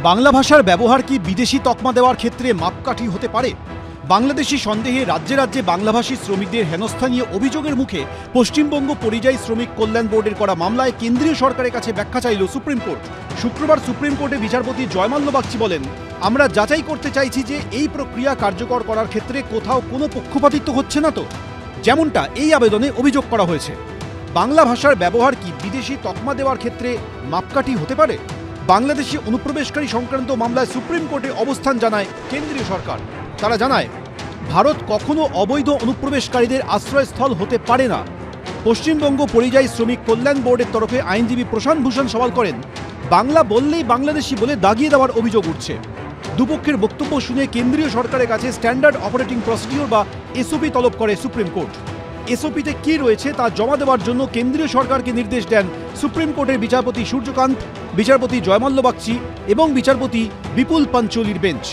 বাংলা ভাষার ব্যবহার কি বিদেশি তকমা দেওয়ার ক্ষেত্রে মাপকাঠি হতে পারে? বাংলাদেশি সন্দেহে রাজ্যে রাজ্যে বাংলাভাষী শ্রমিকদের হেনস্থা নিয়ে অভিযোগের মুখে পশ্চিমবঙ্গ পরিযায়ী শ্রমিক কল্যাণ বোর্ডের করা মামলায় কেন্দ্রীয় সরকারের কাছে ব্যাখ্যা চাইল সুপ্রিম কোর্ট। শুক্রবার সুপ্রিম কোর্টে বিচারপতি জয়মাল্য বাগচি বলেন, আমরা যাচাই করতে চাইছি যে এই প্রক্রিয়া কার্যকর করার ক্ষেত্রে কোথাও কোনো পক্ষপাতিত্ব হচ্ছে না তো, যেমনটা এই আবেদনে অভিযোগ করা হয়েছে। বাংলা ভাষার ব্যবহার কি বিদেশি তকমা দেওয়ার ক্ষেত্রে মাপকাঠি হতে পারে? বাংলাদেশি অনুপ্রবেশকারী সংক্রান্ত মামলায় সুপ্রিম কোর্টে অবস্থান জানায় কেন্দ্রীয় সরকার। তারা জানায়, ভারত কখনো অবৈধ অনুপ্রবেশকারীদের আশ্রয়স্থল হতে পারে না। পশ্চিমবঙ্গ পরিযায়ী শ্রমিক কল্যাণ বোর্ডের তরফে আইনজীবী প্রশান্ত ভূষণ সওয়াল করেন, বাংলা বললেই বাংলাদেশি বলে দাগিয়ে দেওয়ার অভিযোগ উঠছে। দুপক্ষের বক্তব্য শুনে কেন্দ্রীয় সরকারের কাছে স্ট্যান্ডার্ড অপারেটিং প্রসিডিওর বা এসওপি তলব করে সুপ্রিম কোর্ট। এসওপিতে কি রয়েছে তা জমা দেওয়ার জন্য কেন্দ্রীয় সরকারকে নির্দেশ দেন সুপ্রিম কোর্টের বিচারপতি সূর্যকান্ত, বিচারপতি জয়মাল্য বাগচি এবং বিচারপতি বিপুল পাঞ্চলির বেঞ্চ।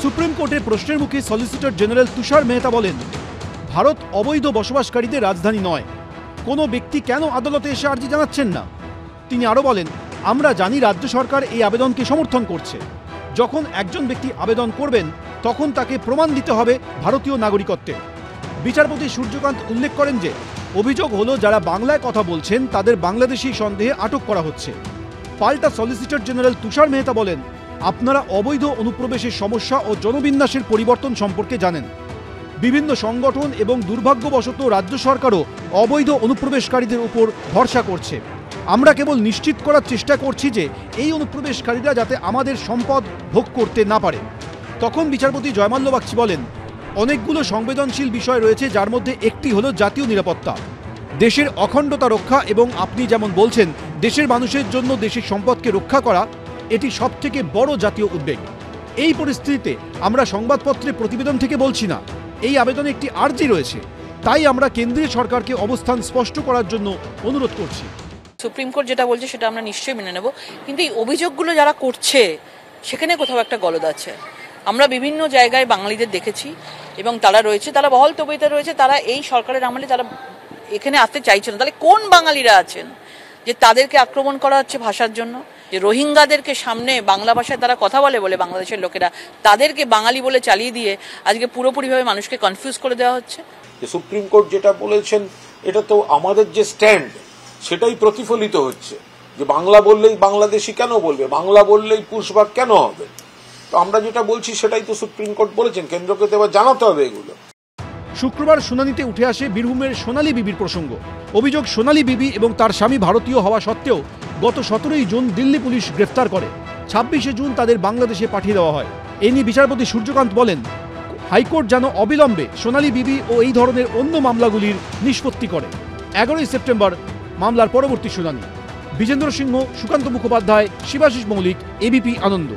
সুপ্রিম কোর্টের প্রশ্নের মুখে সলিসিটর জেনারেল তুষার মেহতা বলেন, ভারত অবৈধ বসবাসকারীদের রাজধানী নয়। কোনো ব্যক্তি কেন আদালতে এসে আর্জি জানাচ্ছেন না? তিনি আরও বলেন, আমরা জানি রাজ্য সরকার এই আবেদনকে সমর্থন করছে। যখন একজন ব্যক্তি আবেদন করবেন তখন তাকে প্রমাণ দিতে হবে ভারতীয় নাগরিকত্বের। বিচারপতি সূর্যকান্ত উল্লেখ করেন যে অভিযোগ হলো যারা বাংলায় কথা বলছেন তাদের বাংলাদেশি সন্দেহে আটক করা হচ্ছে। পাল্টা সলিসিটর জেনারেল তুষার মেহতা বলেন, আপনারা অবৈধ অনুপ্রবেশের সমস্যা ও জনবিন্যাসের পরিবর্তন সম্পর্কে জানেন। বিভিন্ন সংগঠন এবং দুর্ভাগ্যবশত রাজ্য সরকারও অবৈধ অনুপ্রবেশকারীদের উপর ভরসা করছে। আমরা কেবল নিশ্চিত করার চেষ্টা করছি যে এই অনুপ্রবেশকারীরা যাতে আমাদের সম্পদ ভোগ করতে না পারে। তখন বিচারপতি জয়মাল্য বাগচি বলেন, অনেকগুলো সংবেদনশীল বিষয় রয়েছে, যার মধ্যে একটি হলো জাতীয় নিরাপত্তা, দেশের অখণ্ডতা রক্ষা এবং আপনি যেমন বলছেন দেশের মানুষের জন্য দেশের সম্পদকে রক্ষা করা, এটি সবথেকে বড় জাতীয় উদ্বেগ। এই পরিস্থিতিতে আমরা সংবাদপত্রে প্রতিবেদন থেকে বলছি না, এই আবেদনে একটি আর্জি রয়েছে, তাই আমরা কেন্দ্রীয় সরকারকে অবস্থান স্পষ্ট করার জন্য অনুরোধ করছি। সুপ্রিম কোর্ট যেটা বলছে সেটা আমরা নিশ্চয়ই মেনে নেব, কিন্তু এই অভিযোগগুলো যারা করছে সেখানে কোথাও একটা গলদ আছে। আমরা বিভিন্ন জায়গায় বাঙালিদের দেখেছি এবং তারা রয়েছে, তারা বহল তবিয়তে রয়েছে, তারা এই সরকারের আমলে তারা এখানে আসতে চাইছে না। তাহলে কোন বাঙালিরা আছেন যে তাদেরকে আক্রমণ করা হচ্ছে ভাষার জন্য? যে রোহিঙ্গাদেরকে সামনে বাংলা ভাষায় তারা কথা বলে বলে বাংলাদেশের লোকেরা তাদেরকে বাঙালি বলে চালিয়ে দিয়ে আজকে পুরোপুরিভাবে মানুষকে কনফিউজ করে দেওয়া হচ্ছে। সুপ্রিম কোর্ট যেটা বলেছেন এটা তো আমাদের যে স্ট্যান্ড সেটাই প্রতিফলিত হচ্ছে, যে বাংলা বললেই বাংলাদেশি কেন বলবে, বাংলা বললেই পুশবাক কেন হবে। তো আমরা যেটা বলছি সেটাই তো সুপ্রিম কোর্ট বলেছেন, কেন্দ্রকে তো এবার জানাতে হবে এগুলো। শুক্রবার শুনানিতে উঠে আসে বীরভূমের সোনালী বিবির প্রসঙ্গ। অভিযোগ, সোনালী বিবি এবং তার স্বামী ভারতীয় হওয়া সত্ত্বেও গত 17 জুন দিল্লি পুলিশ গ্রেফতার করে। 26 জুন তাদের বাংলাদেশে পাঠিয়ে দেওয়া হয়। এ নিয়ে বিচারপতি সূর্যকান্ত বলেন, হাইকোর্ট যেন অবিলম্বে সোনালী বিবি ও এই ধরনের অন্য মামলাগুলির নিষ্পত্তি করে। 11 সেপ্টেম্বর মামলার পরবর্তী শুনানি। বিজেন্দ্র সিংহ, সুকান্ত মুখোপাধ্যায়, শিবাশিস মৌলিক, এবিপি আনন্দ।